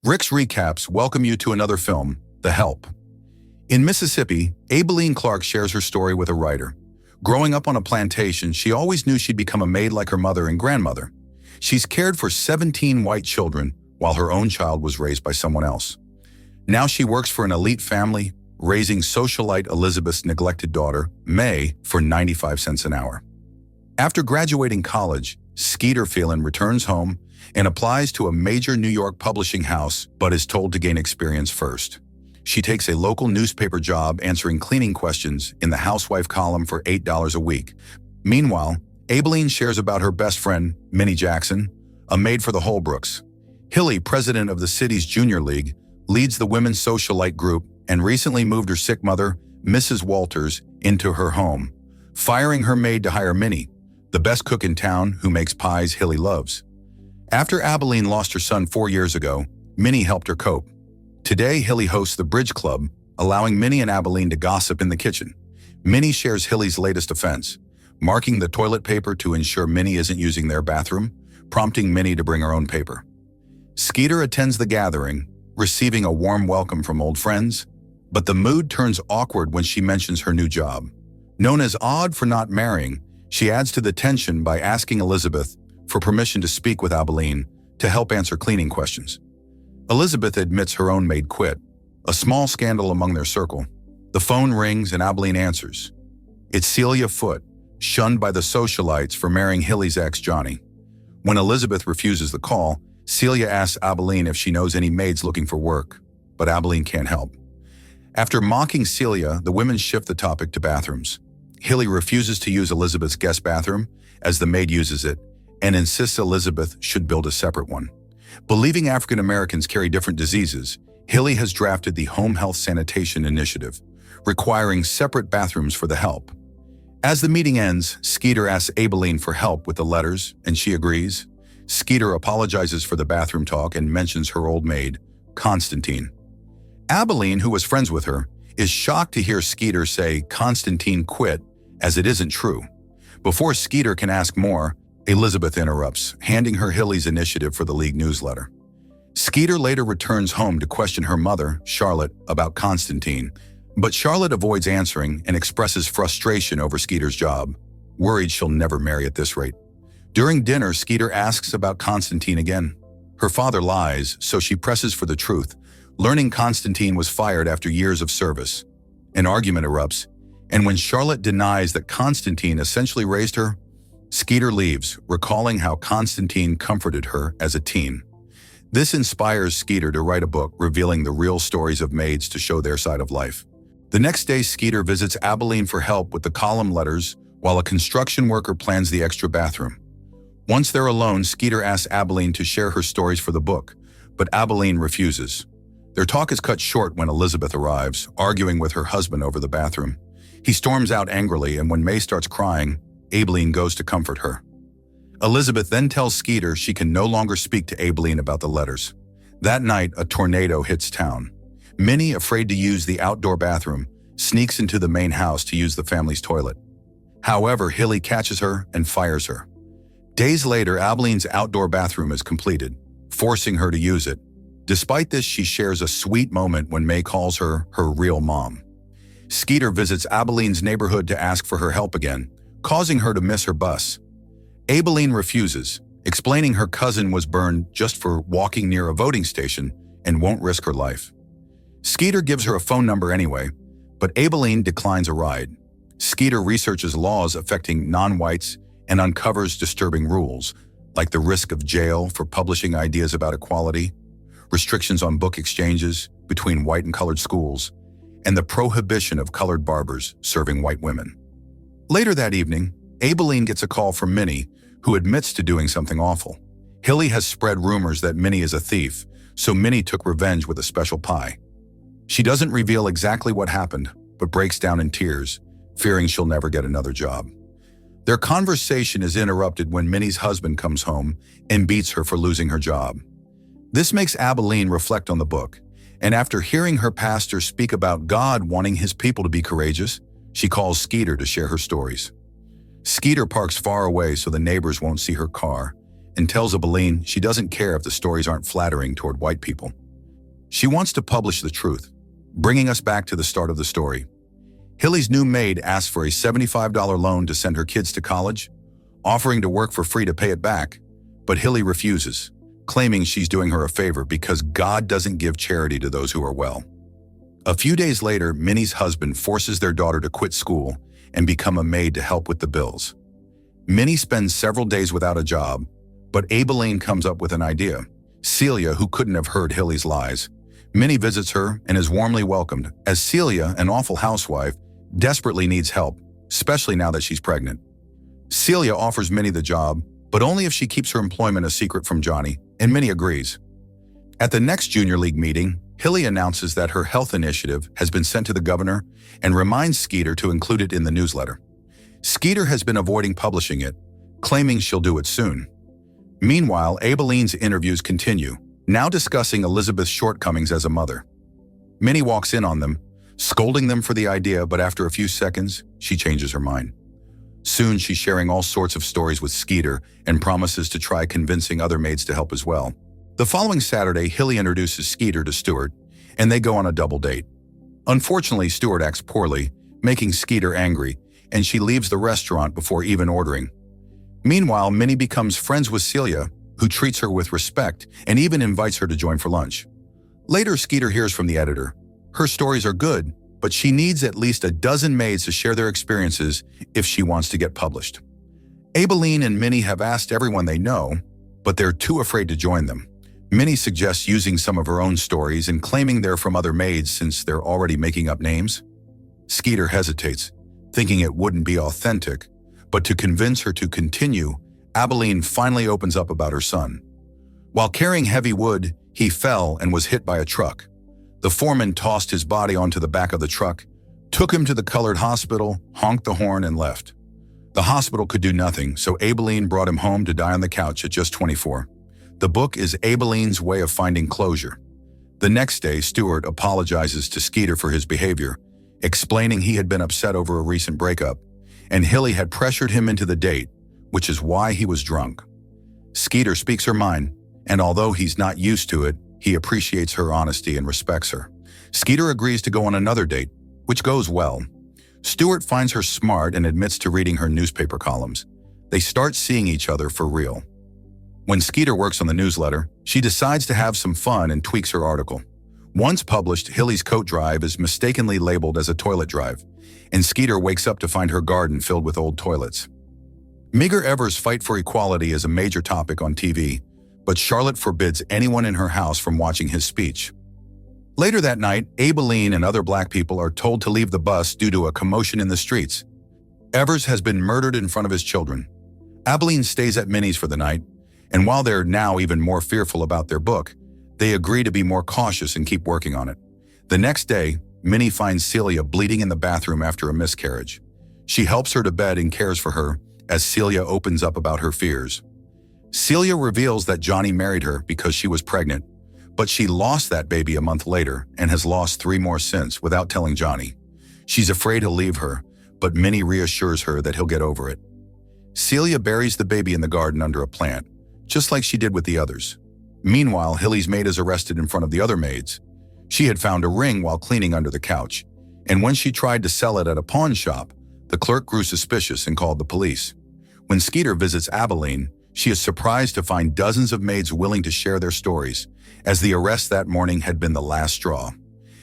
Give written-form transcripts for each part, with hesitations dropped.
Rick's Recaps welcome you to another film, The Help. In Mississippi, Abilene Clark shares her story with a writer. Growing up on a plantation, she always knew she'd become a maid like her mother and grandmother. She's cared for 17 white children while her own child was raised by someone else. Now she works for an elite family, raising socialite Elizabeth's neglected daughter, May, for 95 cents an hour. After graduating college, Skeeter Phelan returns home and applies to a major New York publishing house, but is told to gain experience first. She takes a local newspaper job answering cleaning questions in the housewife column for $8 a week. Meanwhile, Abilene shares about her best friend, Minnie Jackson, a maid for the Holbrooks. Hilly, president of the city's junior league, leads the women's socialite group and recently moved her sick mother, Mrs. Walters, into her home, firing her maid to hire Minnie, the best cook in town who makes pies Hilly loves. After Abilene lost her son 4 years ago, Minnie helped her cope. Today, Hilly hosts the Bridge Club, allowing Minnie and Abilene to gossip in the kitchen. Minnie shares Hilly's latest offense, marking the toilet paper to ensure Minnie isn't using their bathroom, prompting Minnie to bring her own paper. Skeeter attends the gathering, receiving a warm welcome from old friends, but the mood turns awkward when she mentions her new job. Known as odd for not marrying, she adds to the tension by asking Elizabeth for permission to speak with Abilene to help answer cleaning questions. Elizabeth admits her own maid quit, a small scandal among their circle. The phone rings and Abilene answers. It's Celia Foote, shunned by the socialites for marrying Hilly's ex, Johnny. When Elizabeth refuses the call, Celia asks Abilene if she knows any maids looking for work, but Abilene can't help. After mocking Celia, the women shift the topic to bathrooms. Hilly refuses to use Elizabeth's guest bathroom, as the maid uses it, and insists Elizabeth should build a separate one. Believing African Americans carry different diseases, Hilly has drafted the Home Health Sanitation Initiative, requiring separate bathrooms for the help. As the meeting ends, Skeeter asks Abilene for help with the letters, and she agrees. Skeeter apologizes for the bathroom talk and mentions her old maid, Constantine. Abilene, who was friends with her, is shocked to hear Skeeter say Constantine quit, as it isn't true. Before Skeeter can ask more, Elizabeth interrupts, handing her Hilly's initiative for the League newsletter. Skeeter later returns home to question her mother, Charlotte, about Constantine, but Charlotte avoids answering and expresses frustration over Skeeter's job, worried she'll never marry at this rate. During dinner, Skeeter asks about Constantine again. Her father lies, so she presses for the truth, learning Constantine was fired after years of service. An argument erupts, and when Charlotte denies that Constantine essentially raised her, Skeeter leaves, recalling how Constantine comforted her as a teen. This inspires Skeeter to write a book revealing the real stories of maids to show their side of life. The next day, Skeeter visits Abilene for help with the column letters, while a construction worker plans the extra bathroom. Once they're alone, Skeeter asks Abilene to share her stories for the book, but Abilene refuses. Their talk is cut short when Elizabeth arrives, arguing with her husband over the bathroom. He storms out angrily, and when May starts crying, Abilene goes to comfort her. Elizabeth then tells Skeeter she can no longer speak to Abilene about the letters. That night, a tornado hits town. Minnie, afraid to use the outdoor bathroom, sneaks into the main house to use the family's toilet. However, Hilly catches her and fires her. Days later, Abilene's outdoor bathroom is completed, forcing her to use it. Despite this, she shares a sweet moment when May calls her her real mom. Skeeter visits Abilene's neighborhood to ask for her help again, causing her to miss her bus. Abilene refuses, explaining her cousin was burned just for walking near a voting station and won't risk her life. Skeeter gives her a phone number anyway, but Abilene declines a ride. Skeeter researches laws affecting non-whites and uncovers disturbing rules, like the risk of jail for publishing ideas about equality, restrictions on book exchanges between white and colored schools, and the prohibition of colored barbers serving white women. Later that evening, Abilene gets a call from Minnie, who admits to doing something awful. Hilly has spread rumors that Minnie is a thief, so Minnie took revenge with a special pie. She doesn't reveal exactly what happened, but breaks down in tears, fearing she'll never get another job. Their conversation is interrupted when Minnie's husband comes home and beats her for losing her job. This makes Abilene reflect on the book, and after hearing her pastor speak about God wanting his people to be courageous, she calls Skeeter to share her stories. Skeeter parks far away so the neighbors won't see her car, and tells Abilene she doesn't care if the stories aren't flattering toward white people. She wants to publish the truth, bringing us back to the start of the story. Hilly's new maid asks for a $75 loan to send her kids to college, offering to work for free to pay it back, but Hilly refuses, claiming she's doing her a favor because God doesn't give charity to those who are well. A few days later, Minnie's husband forces their daughter to quit school and become a maid to help with the bills. Minnie spends several days without a job, but Abilene comes up with an idea. Celia, who couldn't have heard Hilly's lies. Minnie visits her and is warmly welcomed, as Celia, an awful housewife, desperately needs help, especially now that she's pregnant. Celia offers Minnie the job, but only if she keeps her employment a secret from Johnny, and Minnie agrees. At the next Junior League meeting, Hilly announces that her health initiative has been sent to the governor and reminds Skeeter to include it in the newsletter. Skeeter has been avoiding publishing it, claiming she'll do it soon. Meanwhile, Abilene's interviews continue, now discussing Elizabeth's shortcomings as a mother. Minnie walks in on them, scolding them for the idea, but after a few seconds, she changes her mind. Soon, she's sharing all sorts of stories with Skeeter and promises to try convincing other maids to help as well. The following Saturday, Hilly introduces Skeeter to Stuart, and they go on a double date. Unfortunately, Stuart acts poorly, making Skeeter angry, and she leaves the restaurant before even ordering. Meanwhile, Minnie becomes friends with Celia, who treats her with respect and even invites her to join for lunch. Later, Skeeter hears from the editor. Her stories are good, but she needs at least a dozen maids to share their experiences if she wants to get published. Abilene and Minnie have asked everyone they know, but they're too afraid to join them. Minnie suggests using some of her own stories and claiming they're from other maids since they're already making up names. Skeeter hesitates, thinking it wouldn't be authentic, but to convince her to continue, Abilene finally opens up about her son. While carrying heavy wood, he fell and was hit by a truck. The foreman tossed his body onto the back of the truck, took him to the colored hospital, honked the horn, and left. The hospital could do nothing, so Abilene brought him home to die on the couch at just 24. The book is Abilene's way of finding closure. The next day, Stuart apologizes to Skeeter for his behavior, explaining he had been upset over a recent breakup, and Hilly had pressured him into the date, which is why he was drunk. Skeeter speaks her mind, and although he's not used to it, he appreciates her honesty and respects her. Skeeter agrees to go on another date, which goes well. Stuart finds her smart and admits to reading her newspaper columns. They start seeing each other for real. When Skeeter works on the newsletter, she decides to have some fun and tweaks her article. Once published, Hilly's coat drive is mistakenly labeled as a toilet drive, and Skeeter wakes up to find her garden filled with old toilets. Meager Evers' fight for equality is a major topic on TV, but Charlotte forbids anyone in her house from watching his speech. Later that night, Abilene and other black people are told to leave the bus due to a commotion in the streets. Evers has been murdered in front of his children. Abilene stays at Minnie's for the night, and while they're now even more fearful about their book, they agree to be more cautious and keep working on it. The next day, Minnie finds Celia bleeding in the bathroom after a miscarriage. She helps her to bed and cares for her as Celia opens up about her fears. Celia reveals that Johnny married her because she was pregnant, but she lost that baby a month later and has lost 3 more since without telling Johnny. She's afraid he'll leave her, but Minnie reassures her that he'll get over it. Celia buries the baby in the garden under a plant, just like she did with the others. Meanwhile, Hilly's maid is arrested in front of the other maids. She had found a ring while cleaning under the couch, and when she tried to sell it at a pawn shop, the clerk grew suspicious and called the police. When Skeeter visits Abilene, she is surprised to find dozens of maids willing to share their stories, as the arrest that morning had been the last straw.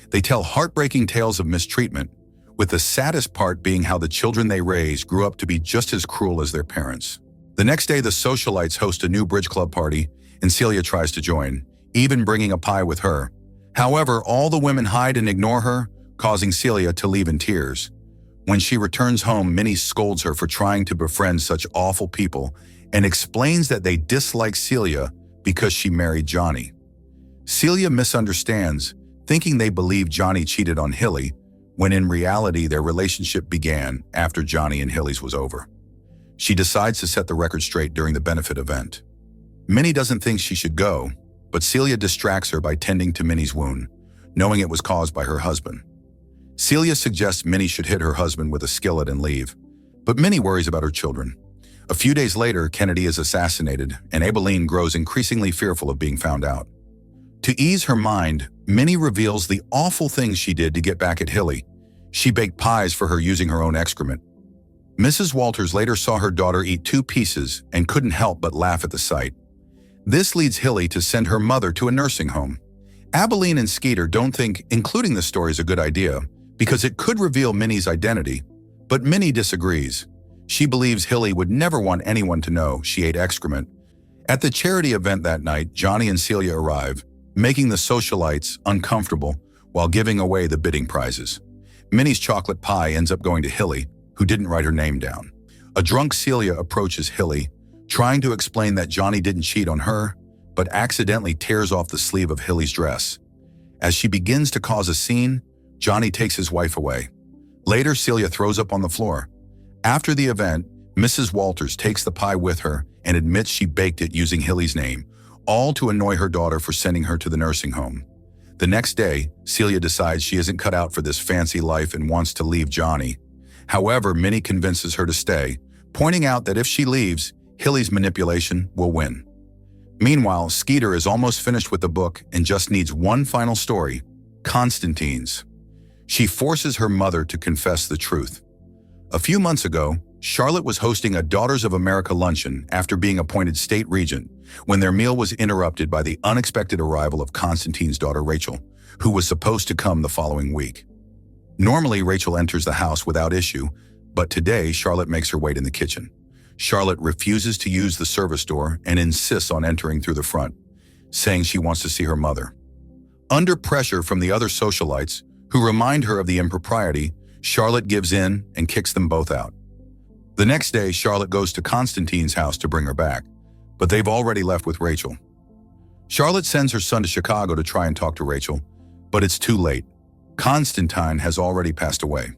They tell heartbreaking tales of mistreatment, with the saddest part being how the children they raised grew up to be just as cruel as their parents. The next day, the socialites host a new bridge club party, and Celia tries to join, even bringing a pie with her. However, all the women hide and ignore her, causing Celia to leave in tears. When she returns home, Minnie scolds her for trying to befriend such awful people and explains that they dislike Celia because she married Johnny. Celia misunderstands, thinking they believe Johnny cheated on Hilly, when in reality their relationship began after Johnny and Hilly's was over. She decides to set the record straight during the benefit event. Minnie doesn't think she should go, but Celia distracts her by tending to Minnie's wound, knowing it was caused by her husband. Celia suggests Minnie should hit her husband with a skillet and leave, but Minnie worries about her children. A few days later, Kennedy is assassinated, and Abilene grows increasingly fearful of being found out. To ease her mind, Minnie reveals the awful things she did to get back at Hilly. She baked pies for her using her own excrement. Mrs. Walters later saw her daughter eat 2 pieces and couldn't help but laugh at the sight. This leads Hilly to send her mother to a nursing home. Abilene and Skeeter don't think including the story is a good idea because it could reveal Minnie's identity, but Minnie disagrees. She believes Hilly would never want anyone to know she ate excrement. At the charity event that night, Johnny and Celia arrive, making the socialites uncomfortable while giving away the bidding prizes. Minnie's chocolate pie ends up going to Hilly, who didn't write her name down. A drunk Celia approaches Hilly, trying to explain that Johnny didn't cheat on her, but accidentally tears off the sleeve of Hilly's dress. As she begins to cause a scene, Johnny takes his wife away. Later, Celia throws up on the floor. After the event, Mrs. Walters takes the pie with her and admits she baked it using Hilly's name, all to annoy her daughter for sending her to the nursing home. The next day, Celia decides she isn't cut out for this fancy life and wants to leave Johnny. However, Minnie convinces her to stay, pointing out that if she leaves, Hilly's manipulation will win. Meanwhile, Skeeter is almost finished with the book and just needs one final story, Constantine's. She forces her mother to confess the truth. A few months ago, Charlotte was hosting a Daughters of America luncheon after being appointed state regent when their meal was interrupted by the unexpected arrival of Constantine's daughter Rachel, who was supposed to come the following week. Normally, Rachel enters the house without issue, but today Charlotte makes her wait in the kitchen. Charlotte refuses to use the service door and insists on entering through the front, saying she wants to see her mother. Under pressure from the other socialites, who remind her of the impropriety, Charlotte gives in and kicks them both out. The next day, Charlotte goes to Constantine's house to bring her back, but they've already left with Rachel. Charlotte sends her son to Chicago to try and talk to Rachel, but it's too late. Constantine has already passed away.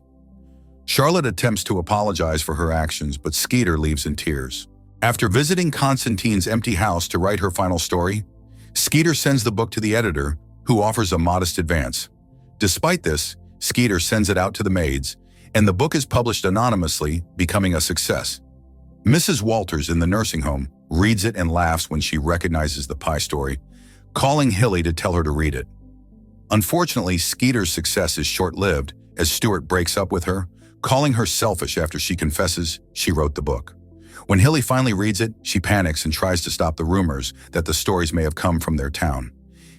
Charlotte attempts to apologize for her actions, but Skeeter leaves in tears. After visiting Constantine's empty house to write her final story, Skeeter sends the book to the editor, who offers a modest advance. Despite this, Skeeter sends it out to the maids, and the book is published anonymously, becoming a success. Mrs. Walters in the nursing home reads it and laughs when she recognizes the pie story, calling Hilly to tell her to read it. Unfortunately, Skeeter's success is short-lived as Stuart breaks up with her, calling her selfish after she confesses she wrote the book. When Hilly finally reads it, she panics and tries to stop the rumors that the stories may have come from their town.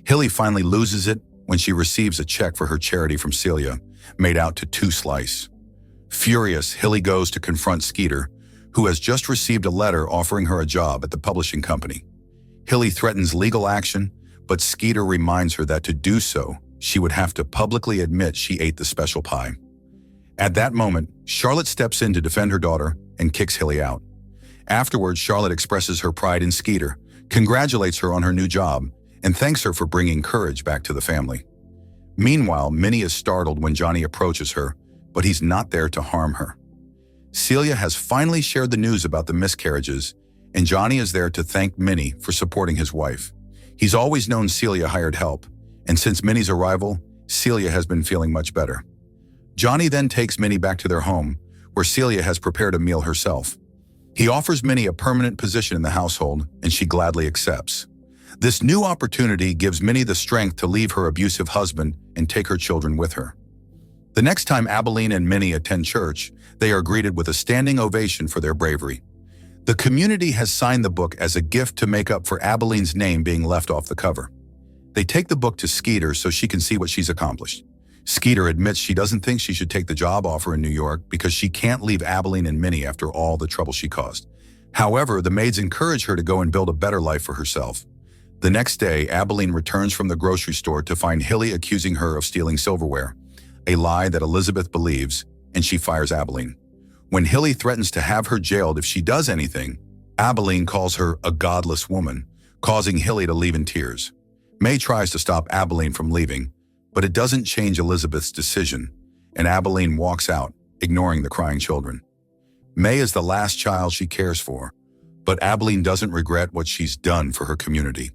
Hilly finally loses it when she receives a check for her charity from Celia, made out to 2 Slice. Furious, Hilly goes to confront Skeeter, who has just received a letter offering her a job at the publishing company. Hilly threatens legal action, but Skeeter reminds her that to do so, she would have to publicly admit she ate the special pie. At that moment, Charlotte steps in to defend her daughter and kicks Hilly out. Afterwards, Charlotte expresses her pride in Skeeter, congratulates her on her new job, and thanks her for bringing courage back to the family. Meanwhile, Minnie is startled when Johnny approaches her, but he's not there to harm her. Celia has finally shared the news about the miscarriages, and Johnny is there to thank Minnie for supporting his wife. He's always known Celia hired help, and since Minnie's arrival, Celia has been feeling much better. Johnny then takes Minnie back to their home, where Celia has prepared a meal herself. He offers Minnie a permanent position in the household, and she gladly accepts. This new opportunity gives Minnie the strength to leave her abusive husband and take her children with her. The next time Abilene and Minnie attend church, they are greeted with a standing ovation for their bravery. The community has signed the book as a gift to make up for Abilene's name being left off the cover. They take the book to Skeeter so she can see what she's accomplished. Skeeter admits she doesn't think she should take the job offer in New York because she can't leave Abilene and Minnie after all the trouble she caused. However, the maids encourage her to go and build a better life for herself. The next day, Abilene returns from the grocery store to find Hilly accusing her of stealing silverware, a lie that Elizabeth believes, and she fires Abilene. When Hilly threatens to have her jailed if she does anything, Abilene calls her a godless woman, causing Hilly to leave in tears. May tries to stop Abilene from leaving, but it doesn't change Elizabeth's decision, and Abilene walks out, ignoring the crying children. May is the last child she cares for, but Abilene doesn't regret what she's done for her community.